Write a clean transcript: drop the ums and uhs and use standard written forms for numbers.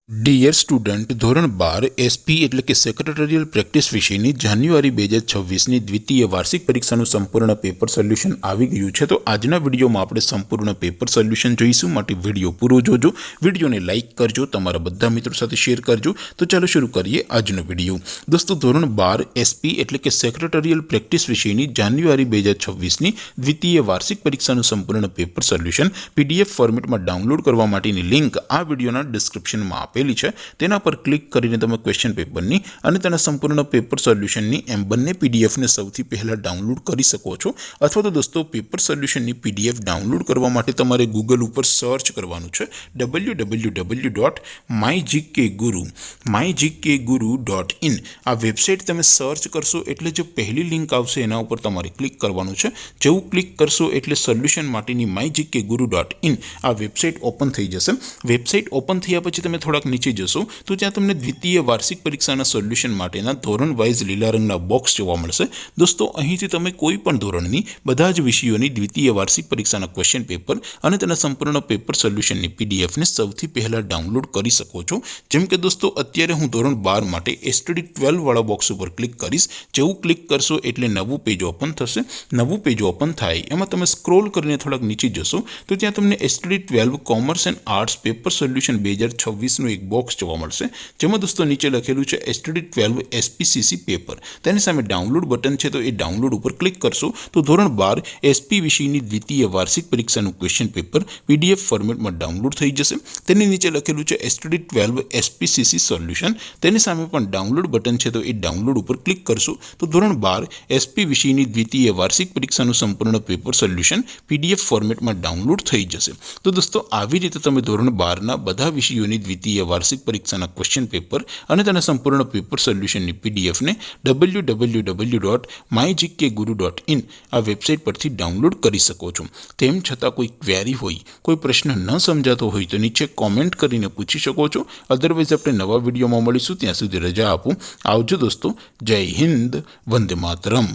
Dear student, ધોરણ 12 SP એટલે કે સેક્રેટરીયલ પ્રેક્ટિસ વિષયની જાન્યુઆરી 2026ની દ્વિતીય વાર્ષિક પરીક્ષાનું સંપૂર્ણ પેપર સોલ્યુશન આવી ગયું છે। તો આજના વિડીયોમાં આપણે સંપૂર્ણ પેપર સોલ્યુશન જોઈશું, માટે વિડીયો પૂરો જોજો, વિડીયોને લાઇક કરજો, તમારા બધા મિત્રો સાથે શેર કરજો। તો ચાલો શરૂ કરીએ આજનો વિડીયો। દોસ્તો, ધોરણ 12 એસપી એટલે કે સેક્રેટરીયલ પ્રેક્ટિસ વિષયની જાન્યુઆરી 2026ની દ્વિતીય વાર્ષિક પરીક્ષાનું સંપૂર્ણ પેપર સોલ્યુશન પીડીએફ ફોર્મેટમાં ડાઉનલોડ કરવા માટેની લિંક આ વિડીયોના ડિસ્ક્રિપ્શનમાં આપેલી છે। તેના પર ક્લિક કરીને તમે ક્વેશ્ચન પેપરની અને તેના સંપૂર્ણ પેપર સોલ્યુશનની એમ બંને પીડીએફને સૌથી પહેલાં ડાઉનલોડ કરી શકો છો। અથવા તો દોસ્તો, પેપર સોલ્યુશનની પીડીએફ ડાઉનલોડ કરવા માટે તમારે ગૂગલ ઉપર સર્ચ કરવાનું છે www.mygkguru.in। આ વેબસાઇટ તમે સર્ચ કરશો એટલે જે પહેલી લિંક આવશે એના ઉપર તમારે ક્લિક કરવાનું છે। જેવું ક્લિક કરશો એટલે સોલ્યુશન માટેની mygkguru.in આ વેબસાઇટ ઓપન થઈ જશે। વેબસાઇટ ઓપન થયા પછી તમે થોડાક નીચે જશો તો ત્યાં તમને દ્વિતીય વાર્ષિક પરીક્ષાના સોલ્યુશન માટેના ધોરણ વાઇઝ લીલા રંગના બોક્સ જોવા મળશે। દોસ્તો, અહીંથી તમે કોઈ પણ ધોરણની બધા જ વિષયોની દ્વિતીય વાર્ષિક પરીક્ષાના ક્વેશ્ચન પેપર અને તેના સંપૂર્ણ પેપર સોલ્યુશનની પીડીએફને સૌથી પહેલાં ડાઉનલોડ કરી શકો છો। જેમ કે દોસ્તો, અત્યારે હું ધોરણ 12 માટે એસટીડી 12 વાળા બોક્સ ઉપર ક્લિક કરીશ। જેવું ક્લિક કરશો એટલે નવું પેજ ઓપન થશે। નવું પેજ ઓપન થાય એમાં તમે સ્ક્રોલ કરીને થોડાક નીચે જશો તો ત્યાં તમને STD 12 commerce and arts paper solution 2026નું એક બોક્સ જોવા મળશે, જેમાં દોસ્તો નીચે લખેલું છે એસટીડી 12 એસપીસીસી પેપર। તેની સામે ડાઉનલોડ બટન છે, તો એ ડાઉનલોડ ઉપર ક્લિક કરશો તો ધોરણ 12 એસપી વિષયની દ્વિતીય વાર્ષિક પરીક્ષાનું ક્વેશ્ચન પેપર પીડીએફ ફોર્મેટમાં ડાઉનલોડ થઈ જશે। તેની નીચે લખેલું છે એસટીડી 12 એસપીસીસી સોલ્યુશન। તેની સામે પણ ડાઉનલોડ બટન છે, તો એ ડાઉનલોડ ઉપર ક્લિક કરશો તો ધોરણ 12 એસપી વિષયની દ્વિતીય વાર્ષિક પરીક્ષાનું સંપૂર્ણ પેપર સોલ્યુશન પીડીએફ ફોર્મેટમાં ડાઉનલોડ થઈ જશે। તો દોસ્તો, આવી રીતે તમે ધોરણ 12ના બધા વિષયોની દ્વિતીય વાર્ષિક પરીક્ષાના ક્વેશ્ચન પેપર અને તેના સંપૂર્ણ પેપર સોલ્યુશનની પીડીએફને www.mygkguru.in આ વેબસાઇટ પરથી ડાઉનલોડ કરી શકો છો। તેમ છતાં કોઈ ક્વેરી હોય, કોઈ પ્રશ્ન ન સમજાતો હોય તો નીચે કોમેન્ટ કરીને પૂછી શકો છો। અધરવાઇઝ આપણે નવા વિડીયોમાં મળીશું, ત્યાં સુધી રજા આપો। આવજો દોસ્તો, જય હિન્દ, વંદે માતરમ।